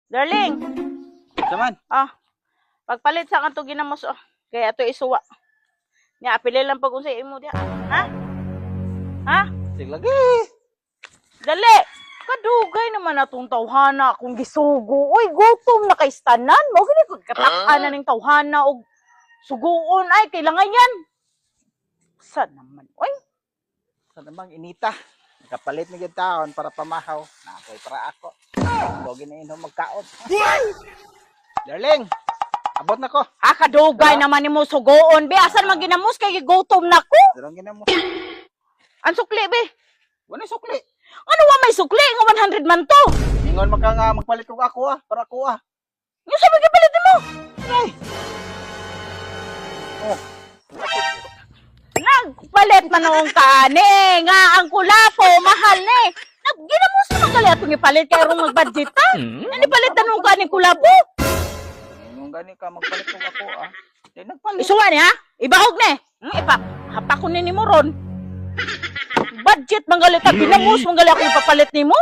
Darling, Saman. pagpalit sa kanto ginamos kaya ato isuwa. Nya apil lang pag unsay imo diha. Ha? Ha? Sige lagi. Dali. Kadugay naman atong tawhana kung gisugo. Uy, gutom na kay stanan. Mo gini ko katak-ana ning tawhana og suguon ay kailangan yan. Sa naman. Uy, Sa namang inita. Nakapalit ni gid taon para pamahaw. Nakoy para ako. Bogi na inom magkaon. Darling, abot na ko. kadugay naman nimo suguon. Be, asan man ginamos kay gutom na ko? Darong ginamo. Ang sukli, be. Wala sukli. Ano wa may sukli? Nga 100 man to. Ingon man ka nga magpalit ko ako para ako Yung sabi kapalit mo. Ay. Oh. Nagpalit man noong kaani. Nga ang kulapo, mahal ni. Ginamos naman gali atong ipalit kaya rong mag-budget ta. Nanipalit na noong kaani kulapo. Ingon gani ka magpalit ko ako Di nagpalit. Isuwa niya, ibahog ni. Hapa ko ni mo ron. Budget manggalit ta. Ginamos manggalit ako ipapalit ni mo.